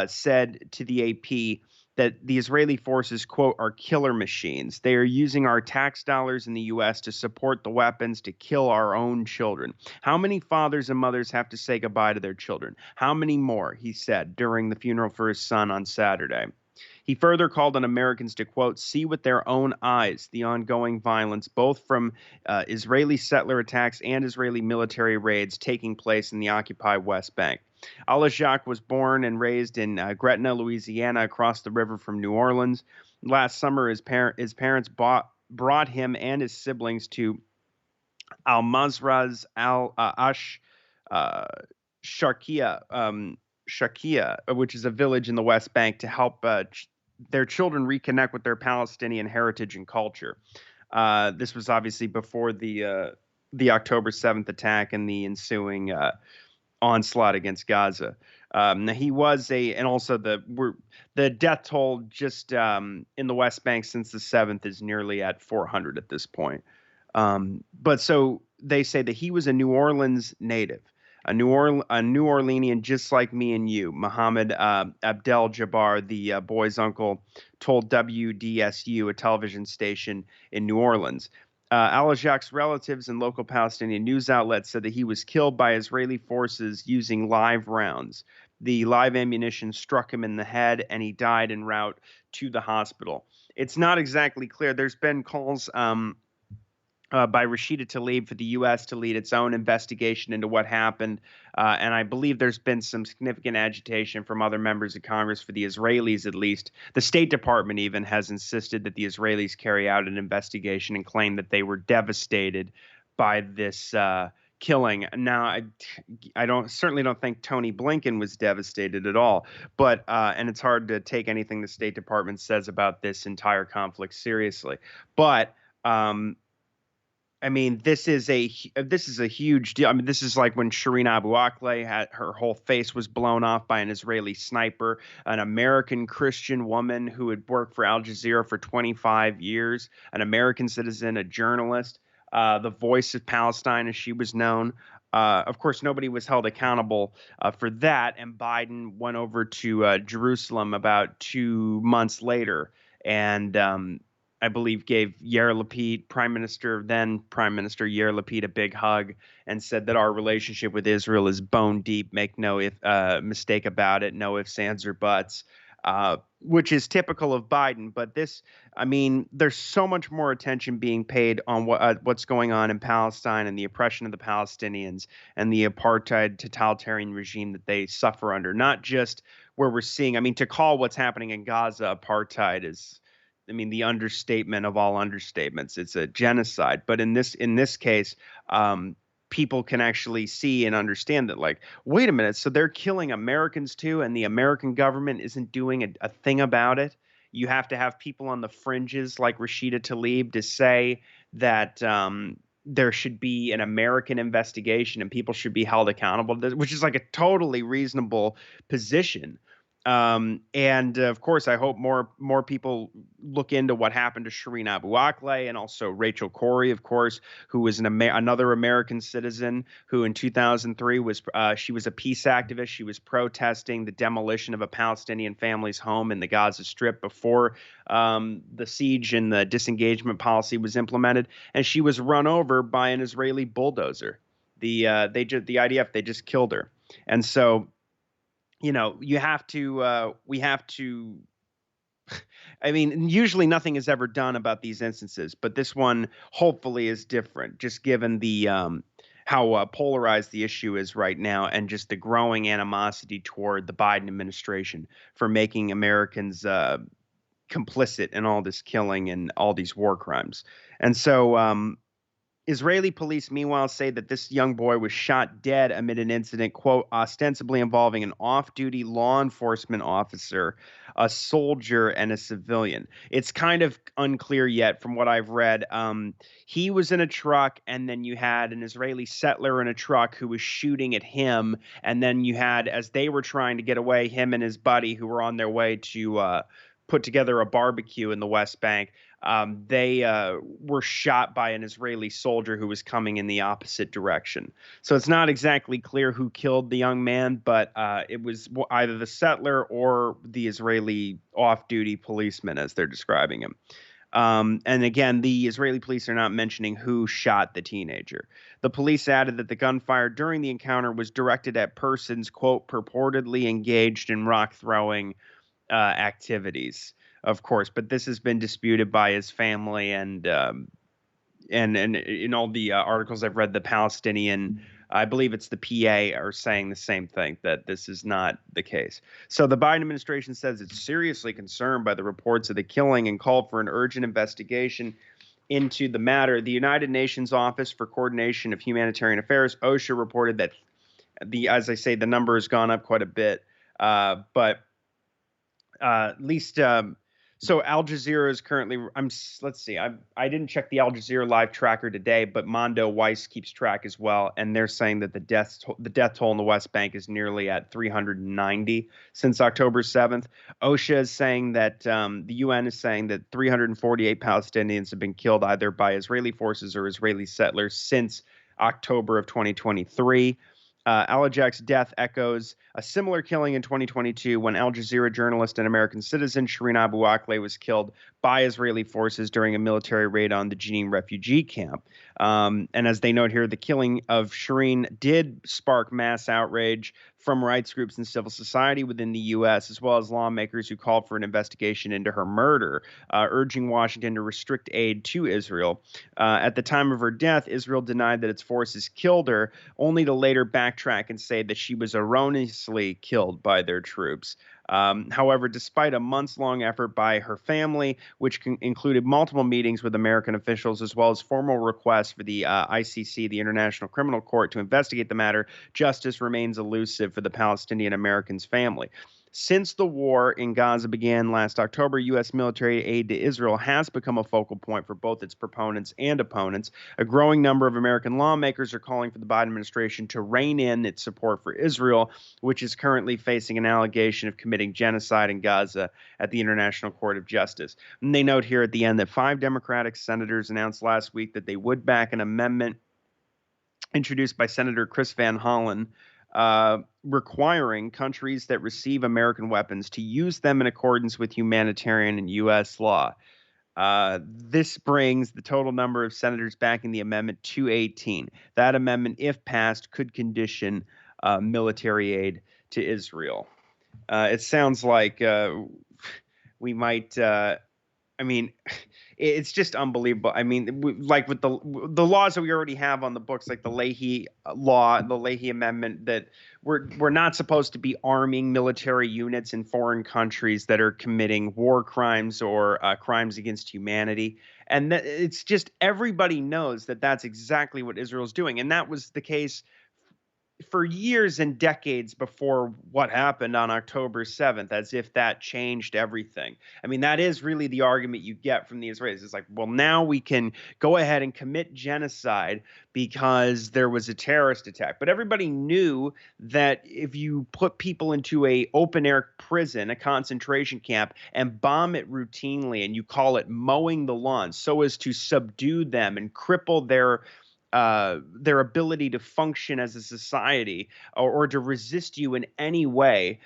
said to the AP that the Israeli forces, quote, are killer machines. They are using our tax dollars in the U.S. to support the weapons to kill our own children. How many fathers and mothers have to say goodbye to their children? How many more, he said during the funeral for his son on Saturday. He further called on Americans to, quote, see with their own eyes the ongoing violence, both from Israeli settler attacks and Israeli military raids taking place in the occupied West Bank. Al-Ajak was born and raised in Gretna, Louisiana, across the river from New Orleans. Last summer, his parents brought him and his siblings to Al-Mazraz al-Ash uh, Sharkia, Shakia, which is a village in the West Bank, to help their children reconnect with their Palestinian heritage and culture. This was obviously before the October 7th attack and the ensuing onslaught against Gaza. He was and also the death toll just in the West Bank since the 7th is nearly at 400 at this point. But so they say that he was a New Orleans native, a New Orleanian, just like me and you. Mohammed Abdel Jabbar, the boy's uncle, told WDSU, a television station in New Orleans. Al-Ajak's relatives and local Palestinian news outlets said that he was killed by Israeli forces using live rounds. The live ammunition struck him in the head, and he died en route to the hospital. It's not exactly clear. There's been calls by Rashida Tlaib for the U.S. to lead its own investigation into what happened. And I believe there's been some significant agitation from other members of Congress for the Israelis, at least. The State Department even has insisted that the Israelis carry out an investigation and claim that they were devastated by this killing. Now, I certainly don't think Tony Blinken was devastated at all. But and it's hard to take anything the State Department says about this entire conflict seriously. But I mean, this is a huge deal. I mean, this is like when Shireen Abu Akleh had her whole face was blown off by an Israeli sniper, an American Christian woman who had worked for Al Jazeera for 25 years, an American citizen, a journalist, the voice of Palestine, as she was known. Of course, nobody was held accountable for that, and Biden went over to Jerusalem about 2 months later, and I believe gave Yair Lapid, then Prime Minister Yair Lapid, a big hug and said that our relationship with Israel is bone deep. Make no mistake about it. No ifs, ands, or buts, which is typical of Biden. But this, I mean, there's so much more attention being paid on what's going on in Palestine and the oppression of the Palestinians and the apartheid totalitarian regime that they suffer under. Not just where we're seeing, I mean, to call what's happening in Gaza apartheid is, I mean, the understatement of all understatements. It's a genocide. But in this case, people can actually see and understand that, like, wait a minute, so they're killing Americans too, and the American government isn't doing a thing about it. You have to have people on the fringes like Rashida Tlaib to say that there should be an American investigation and people should be held accountable, which is like a totally reasonable position. And of course, I hope more people look into what happened to Shireen Abu Akleh and also Rachel Corrie, of course, who was another American citizen who in 2003 she was a peace activist. She was protesting the demolition of a Palestinian family's home in the Gaza Strip before the siege and the disengagement policy was implemented, and she was run over by an Israeli bulldozer. The IDF, they just killed her, and so, you know, we have to, I mean, usually nothing is ever done about these instances, but this one hopefully is different, just given the how polarized the issue is right now, and just the growing animosity toward the Biden administration for making Americans complicit in all this killing and all these war crimes. And so Israeli police, meanwhile, say that this young boy was shot dead amid an incident, quote, ostensibly involving an off duty law enforcement officer, a soldier, and a civilian. It's kind of unclear yet from what I've read. He was in a truck, and then you had an Israeli settler in a truck who was shooting at him. And then you had, as they were trying to get away, him and his buddy who were on their way to put together a barbecue in the West Bank. They were shot by an Israeli soldier who was coming in the opposite direction. So it's not exactly clear who killed the young man, but it was either the settler or the Israeli off-duty policeman, as they're describing him. And again, the Israeli police are not mentioning who shot the teenager. The police added that the gunfire during the encounter was directed at persons, quote, purportedly engaged in rock throwing activities, of course, but this has been disputed by his family, and in all the articles I've read, the Palestinian, I believe it's the PA, are saying the same thing, that this is not the case. So the Biden administration says it's seriously concerned by the reports of the killing and called for an urgent investigation into the matter. The United Nations Office for Coordination of Humanitarian Affairs, OSHA, reported that as I say, the number has gone up quite a bit, but at least so Al Jazeera is currently, let's see, I didn't check the Al Jazeera live tracker today, but Mondo Weiss keeps track as well, and they're saying that the death toll in the West Bank is nearly at 390 since October 7th. OSHA is saying that the UN is saying that 348 Palestinians have been killed either by Israeli forces or Israeli settlers since October of 2023. Alajak's death echoes a similar killing in 2022 when Al Jazeera journalist and American citizen Shireen Abu Akleh was killed by Israeli forces during a military raid on the Jenin refugee camp. And as they note here, the killing of Shireen did spark mass outrage from rights groups and civil society within the U.S., as well as lawmakers who called for an investigation into her murder, urging Washington to restrict aid to Israel. At the time of her death, Israel denied that its forces killed her, only to later backtrack and say that she was erroneously killed by their troops. However, despite a months-long effort by her family, which included multiple meetings with American officials, as well as formal requests for the ICC, the International Criminal Court, to investigate the matter, justice remains elusive for the Palestinian Americans' family. Since the war in Gaza began last October, U.S. military aid to Israel has become a focal point for both its proponents and opponents. A growing number of American lawmakers are calling for the Biden administration to rein in its support for Israel, which is currently facing an allegation of committing genocide in Gaza at the International Court of Justice. And they note here at the end that 5 Democratic senators announced last week that they would back an amendment introduced by Senator Chris Van Hollen, requiring countries that receive American weapons to use them in accordance with humanitarian and U.S. law. This brings the total number of senators backing the amendment to 18. That amendment, if passed, could condition military aid to Israel. It sounds like we might. I mean, it's just unbelievable. I mean, like with the laws that we already have on the books, like the Leahy law, the Leahy Amendment, that we're not supposed to be arming military units in foreign countries that are committing war crimes or crimes against humanity. And it's just, everybody knows that that's exactly what Israel's doing. And that was the case for years and decades before what happened on October 7th, as if that changed everything. I mean, that is really the argument you get from the Israelis. It's like, well, now we can go ahead and commit genocide because there was a terrorist attack. But everybody knew that if you put people into a open air prison, a concentration camp, and bomb it routinely, and you call it mowing the lawn so as to subdue them and cripple their ability to function as a society, or to resist you in any way,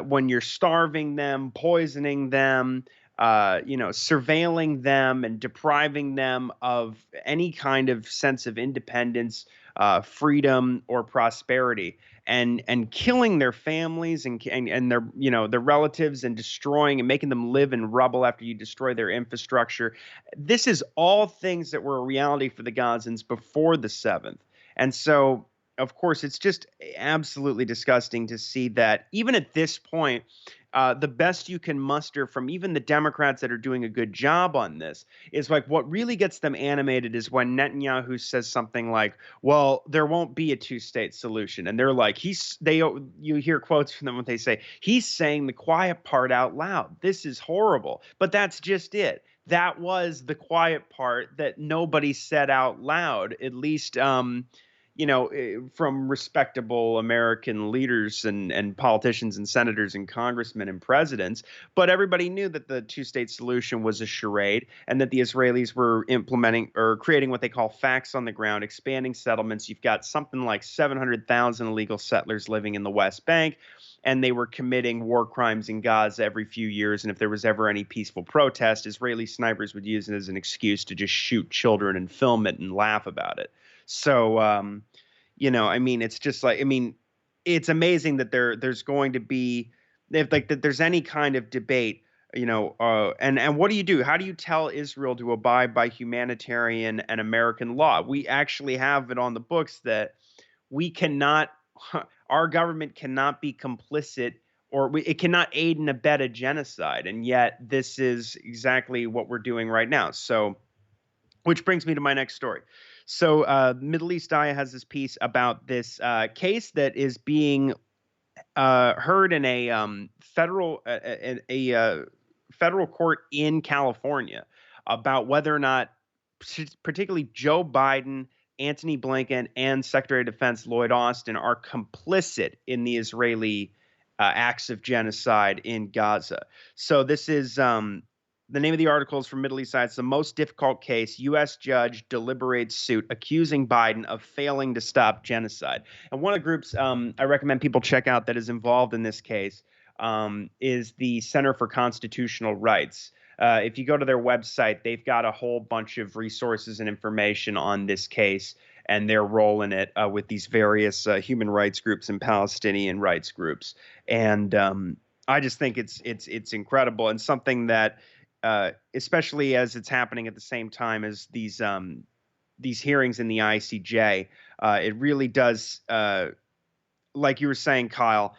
when you're starving them, poisoning them, surveilling them and depriving them of any kind of sense of independence, freedom, or prosperity, and killing their families and their relatives, and destroying and making them live in rubble after you destroy their infrastructure. This is all things that were a reality for the Gazans before the 7th. And so, of course, it's just absolutely disgusting to see that even at this point, the best you can muster from even the Democrats that are doing a good job on this is like what really gets them animated is when Netanyahu says something like, "Well, there won't be a two-state solution," and they're like, You hear quotes from them when they say he's saying the quiet part out loud. This is horrible, but that's just it. That was the quiet part that nobody said out loud, at least from respectable American leaders and politicians and senators and congressmen and presidents. But everybody knew that the two-state solution was a charade and that the Israelis were implementing or creating what they call facts on the ground, expanding settlements. You've got something like 700,000 illegal settlers living in the West Bank, and they were committing war crimes in Gaza every few years. And if there was ever any peaceful protest, Israeli snipers would use it as an excuse to just shoot children and film it and laugh about it. So, I mean, it's just like, I mean, it's amazing that there's going to be, if like that there's any kind of debate, and what do you do? How do you tell Israel to abide by humanitarian and American law? We actually have it on the books that we cannot, our government cannot be complicit or it cannot aid and abet a genocide. And yet this is exactly what we're doing right now. So, which brings me to my next story. So, Middle East Eye has this piece about this case that is being heard in a federal court in California about whether or not, particularly Joe Biden, Antony Blinken, and Secretary of Defense Lloyd Austin are complicit in the Israeli acts of genocide in Gaza. So this is the name of the article is from Middle East Side. It's the most difficult case. U.S. judge deliberates suit accusing Biden of failing to stop genocide. And one of the groups I recommend people check out that is involved in this case is the Center for Constitutional Rights. If you go to their website, they've got a whole bunch of resources and information on this case and their role in it with these various human rights groups and Palestinian rights groups. And I just think it's incredible and something that especially as it's happening at the same time as these hearings in the ICJ, it really does, like you were saying, Kyle,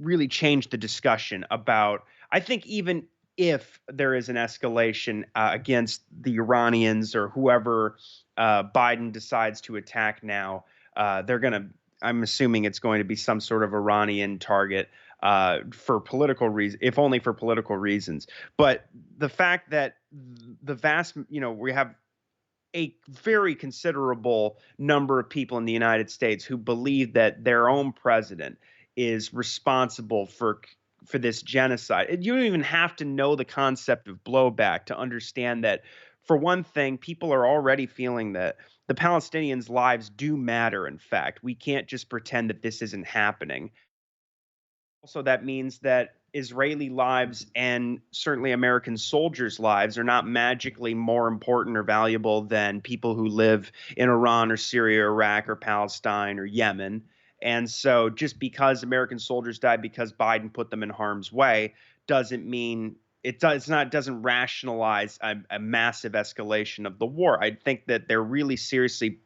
really change the discussion about. I think even if there is an escalation against the Iranians or whoever Biden decides to attack now, they're going to. I'm assuming it's going to be some sort of Iranian target. For political reasons, if only for political reasons. But the fact that the vast, we have a very considerable number of people in the United States who believe that their own president is responsible for this genocide. You don't even have to know the concept of blowback to understand that, for one thing, people are already feeling that the Palestinians' lives do matter. In fact, we can't just pretend that this isn't happening. Also, that means that Israeli lives and certainly American soldiers' lives are not magically more important or valuable than people who live in Iran or Syria, or Iraq or Palestine or Yemen. And so just because American soldiers died because Biden put them in harm's way doesn't mean doesn't rationalize a massive escalation of the war. I think that they're really seriously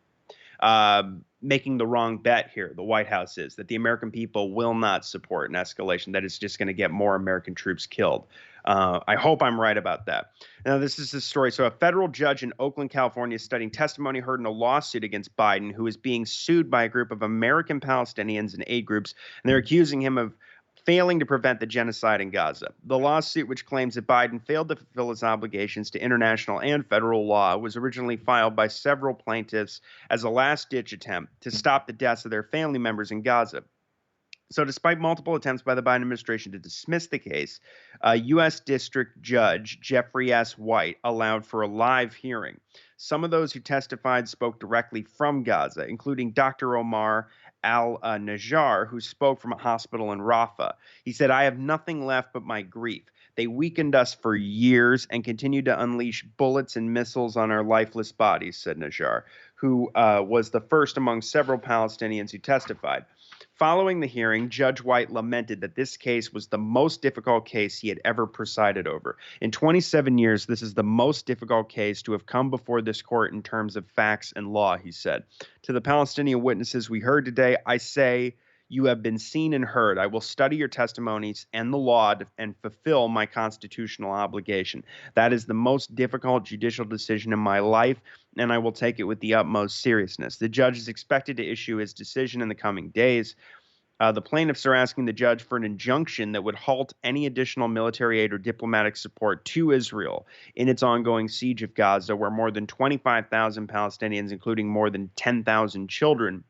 making the wrong bet here. The White House is that the American people will not support an escalation that is just going to get more American troops killed. I hope I'm right about that. Now, this is the story. So a federal judge in Oakland, California, is studying testimony heard in a lawsuit against Biden, who is being sued by a group of American Palestinians and aid groups, and they're accusing him of failing to prevent the genocide in Gaza. The lawsuit, which claims that Biden failed to fulfill his obligations to international and federal law, was originally filed by several plaintiffs as a last-ditch attempt to stop the deaths of their family members in Gaza. So despite multiple attempts by the Biden administration to dismiss the case, U.S. District Judge Jeffrey S. White allowed for a live hearing. Some of those who testified spoke directly from Gaza, including Dr. Omar al-Najjar, who spoke from a hospital in Rafah. He said, "I have nothing left but my grief. They weakened us for years and continue to unleash bullets and missiles on our lifeless bodies," said Najjar, who was the first among several Palestinians who testified. Following the hearing, Judge White lamented that this case was the most difficult case he had ever presided over. In 27 years, this is the most difficult case to have come before this court in terms of facts and law, he said. To the Palestinian witnesses we heard today, I say, you have been seen and heard. I will study your testimonies and the law and fulfill my constitutional obligation. That is the most difficult judicial decision in my life, and I will take it with the utmost seriousness. The judge is expected to issue his decision in the coming days. The plaintiffs are asking the judge for an injunction that would halt any additional military aid or diplomatic support to Israel in its ongoing siege of Gaza, where more than 25,000 Palestinians, including more than 10,000 children,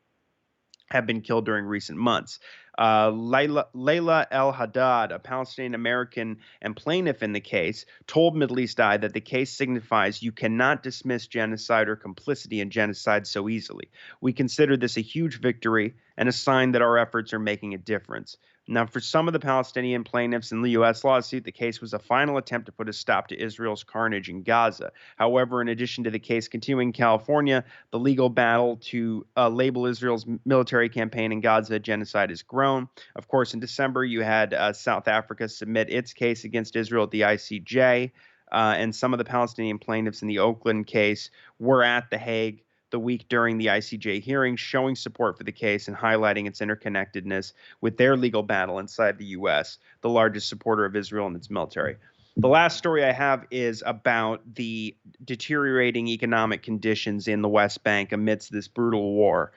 have been killed during recent months. Layla El Haddad, a Palestinian American and plaintiff in the case, told Middle East Eye that the case signifies you cannot dismiss genocide or complicity in genocide so easily. We consider this a huge victory and a sign that our efforts are making a difference. Now, for some of the Palestinian plaintiffs in the U.S. lawsuit, the case was a final attempt to put a stop to Israel's carnage in Gaza. However, in addition to the case continuing in California, the legal battle to label Israel's military campaign in Gaza a genocide has grown. Of course, in December, you had South Africa submit its case against Israel at the ICJ, and some of the Palestinian plaintiffs in the Oakland case were at The Hague the week during the ICJ hearing, showing support for the case and highlighting its interconnectedness with their legal battle inside the U.S., the largest supporter of Israel and its military. The last story I have is about the deteriorating economic conditions in the West Bank amidst this brutal war.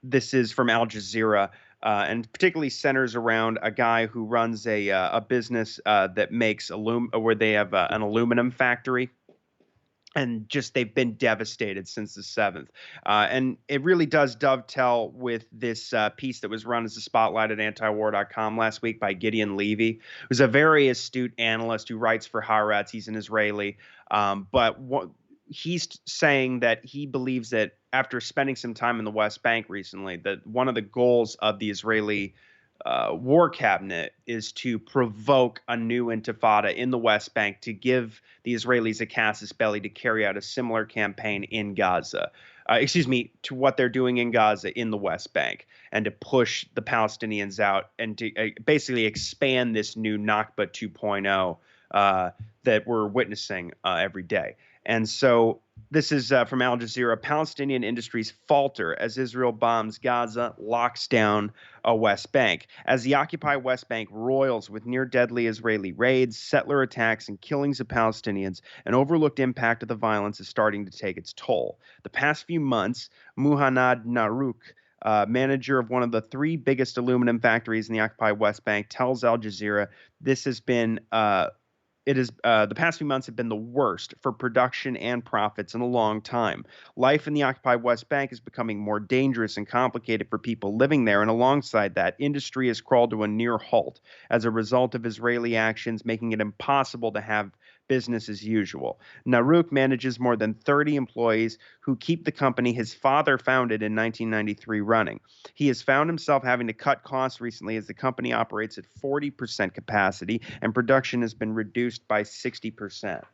This is from Al Jazeera, and particularly centers around a guy who runs a business that makes where they have an aluminum factory. And just they've been devastated since the 7th. And it really does dovetail with this piece that was run as a spotlight at antiwar.com last week by Gideon Levy, who's a very astute analyst who writes for Haaretz. He's an Israeli. He's saying that he believes that after spending some time in the West Bank recently, that one of the goals of the Israeli war cabinet is to provoke a new intifada in the West Bank to give the Israelis a casus belli to carry out a similar campaign in Gaza. To what they're doing in Gaza in the West Bank, and to push the Palestinians out and to basically expand this new Nakba 2.0 that we're witnessing every day. And so this is from Al Jazeera. Palestinian Industries falter as Israel bombs Gaza, locks down a West Bank. As the occupied West Bank roils with near-deadly Israeli raids, settler attacks, and killings of Palestinians, an overlooked impact of the violence is starting to take its toll. The past few months, Muhannad Narouk, manager of one of the 3 biggest aluminum factories in the occupied West Bank, tells Al Jazeera this has been the past few months have been the worst for production and profits in a long time. Life in the occupied West Bank is becoming more dangerous and complicated for people living there, and alongside that, industry has crawled to a near halt as a result of Israeli actions, making it impossible to have business as usual. Narouk manages more than 30 employees who keep the company his father founded in 1993 running. He has found himself having to cut costs recently as the company operates at 40% capacity and production has been reduced by 60%.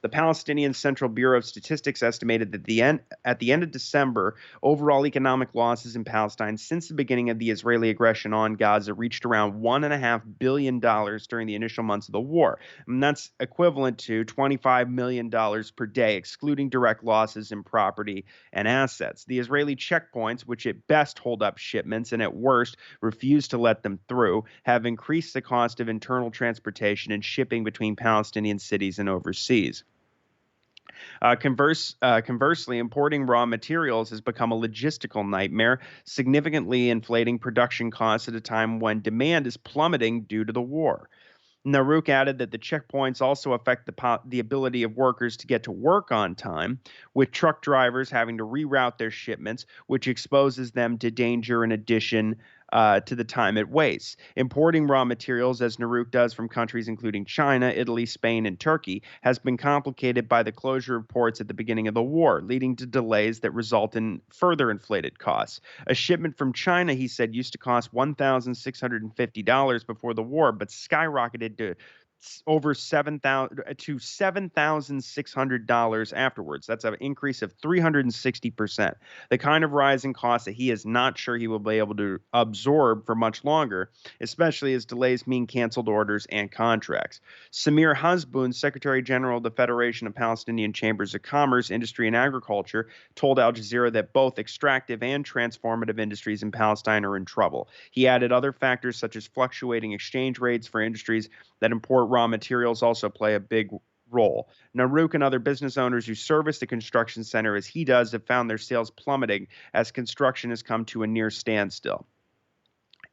The Palestinian Central Bureau of Statistics estimated that at the end of December, overall economic losses in Palestine since the beginning of the Israeli aggression on Gaza reached around $1.5 billion during the initial months of the war. And that's equivalent to $25 million per day, excluding direct losses in property and assets. The Israeli checkpoints, which at best hold up shipments and at worst refuse to let them through, have increased the cost of internal transportation and shipping between Palestinian cities and overseas. Conversely, importing raw materials has become a logistical nightmare, significantly inflating production costs at a time when demand is plummeting due to the war. Narouk added that the checkpoints also affect the ability of workers to get to work on time, with truck drivers having to reroute their shipments, which exposes them to danger in addition to the time it wastes. Importing raw materials, as Narouk does from countries including China, Italy, Spain, and Turkey, has been complicated by the closure of ports at the beginning of the war, leading to delays that result in further inflated costs. A shipment from China, he said, used to cost $1,650 before the war, but skyrocketed to over 7,000 to $7,600 afterwards. That's an increase of 360%. The kind of rise in costs that he is not sure he will be able to absorb for much longer, especially as delays mean canceled orders and contracts. Samir Hasbun, Secretary General of the Federation of Palestinian Chambers of Commerce, Industry, and Agriculture, told Al Jazeera that both extractive and transformative industries in Palestine are in trouble. He added other factors such as fluctuating exchange rates for industries that import raw materials also play a big role. Narouk and other business owners who service the construction center as he does have found their sales plummeting as construction has come to a near standstill.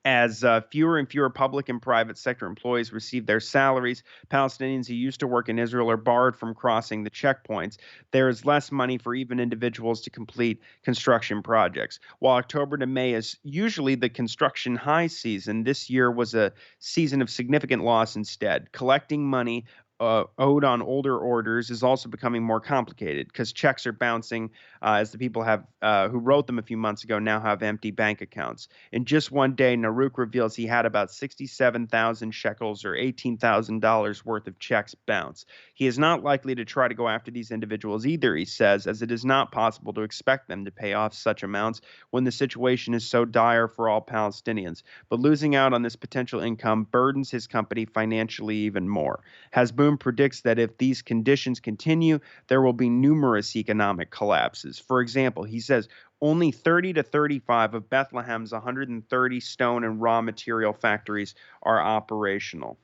As fewer and fewer public and private sector employees receive their salaries, Palestinians who used to work in Israel are barred from crossing the checkpoints. There is less money for even individuals to complete construction projects. While October to May is usually the construction high season, this year was a season of significant loss instead. Collecting money owed on older orders is also becoming more complicated because checks are bouncing as the people have who wrote them a few months ago now have empty bank accounts. In just one day, Narouk reveals he had about 67,000 shekels or $18,000 worth of checks bounce. He is not likely to try to go after these individuals either, he says, as it is not possible to expect them to pay off such amounts when the situation is so dire for all Palestinians. But losing out on this potential income burdens his company financially even more. Hasbun predicts that if these conditions continue, there will be numerous economic collapses. For example, he says only 30 to 35 of Bethlehem's 130 stone and raw material factories are operational.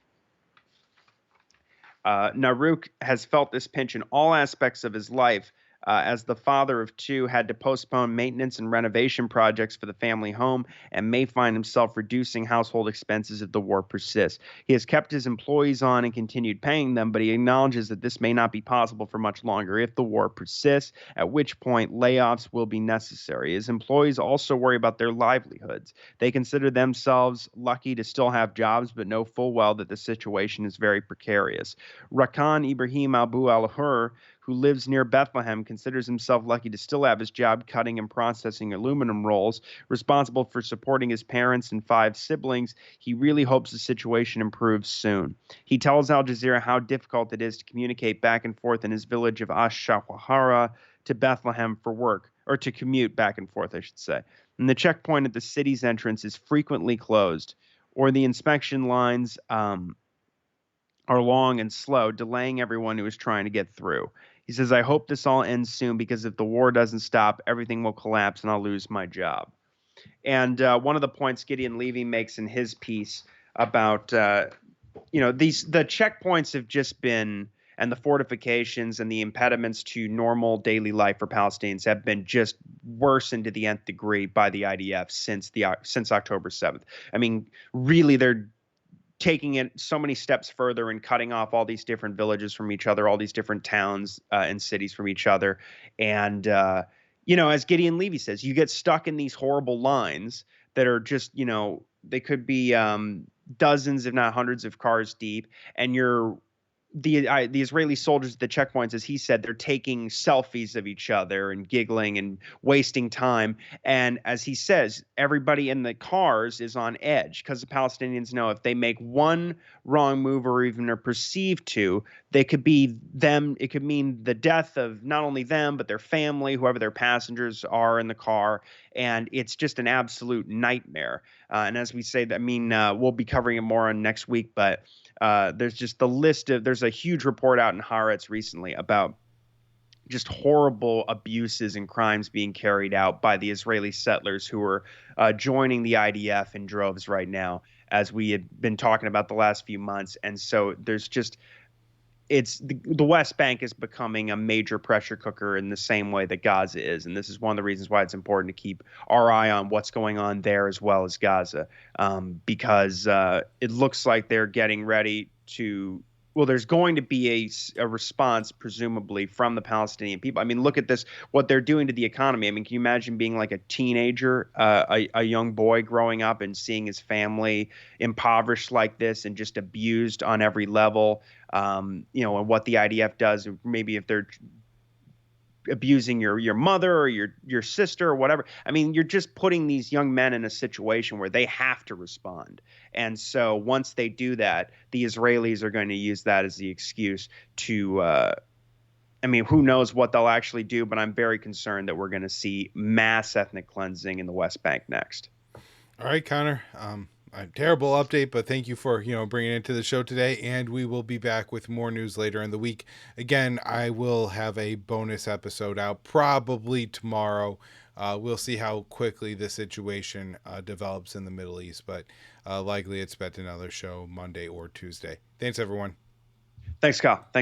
Narouk has felt this pinch in all aspects of his life. As the father of two, had to postpone maintenance and renovation projects for the family home and may find himself reducing household expenses if the war persists. He has kept his employees on and continued paying them, but he acknowledges that this may not be possible for much longer if the war persists, at which point layoffs will be necessary. His employees also worry about their livelihoods. They consider themselves lucky to still have jobs, but know full well that the situation is very precarious. Rakan Ibrahim Abu al-Hur, who lives near Bethlehem, considers himself lucky to still have his job cutting and processing aluminum rolls. Responsible for supporting his parents and 5 siblings, he really hopes the situation improves soon. He tells Al Jazeera how difficult it is to communicate back and forth in his village of Ash-Shawahara to Bethlehem for work, or to commute back and forth, I should say. And the checkpoint at the city's entrance is frequently closed, or the inspection lines are long and slow, delaying everyone who is trying to get through. He says, I hope this all ends soon because if the war doesn't stop, everything will collapse and I'll lose my job. And one of the points Gideon Levy makes in his piece about, the checkpoints have just been, and the fortifications and the impediments to normal daily life for Palestinians have been just worsened to the nth degree by the IDF since October 7th. I mean, really, they're taking it so many steps further and cutting off all these different villages from each other, all these different towns and cities from each other. And, as Gideon Levy says, you get stuck in these horrible lines that are just, they could be dozens, if not hundreds of cars deep. And the Israeli soldiers at the checkpoints, as he said, they're taking selfies of each other and giggling and wasting time. And as he says, everybody in the cars is on edge because the Palestinians know if they make one wrong move or even are perceived to, they could be them. It could mean the death of not only them, but their family, whoever their passengers are in the car. And it's just an absolute nightmare. And as we say, we'll be covering it more on next week, but there's just there's a huge report out in Haaretz recently about just horrible abuses and crimes being carried out by the Israeli settlers who are joining the IDF in droves right now, as we had been talking about the last few months. And so there's just, the West Bank is becoming a major pressure cooker in the same way that Gaza is. And this is one of the reasons why it's important to keep our eye on what's going on there as well as Gaza, because it looks like they're getting ready to, there's going to be a response, presumably, from the Palestinian people. I mean, look at this, what they're doing to the economy. I mean, can you imagine being like a teenager, a young boy growing up and seeing his family impoverished like this and just abused on every level, and what the IDF does, maybe if they're abusing your mother or your sister or whatever. I mean, you're just putting these young men in a situation where they have to respond. And so once they do that, the Israelis are going to use that as the excuse to I mean, who knows what they'll actually do, but I'm very concerned that we're going to see mass ethnic cleansing in the West Bank next. All right, Connor. A terrible update, but thank you for bringing it to the show today, and we will be back with more news later in the week. Again, I will have a bonus episode out probably tomorrow. We'll see how quickly the situation develops in the Middle East, but likely expect another show Monday or Tuesday. Thanks, everyone. Thanks, Kyle. Thanks.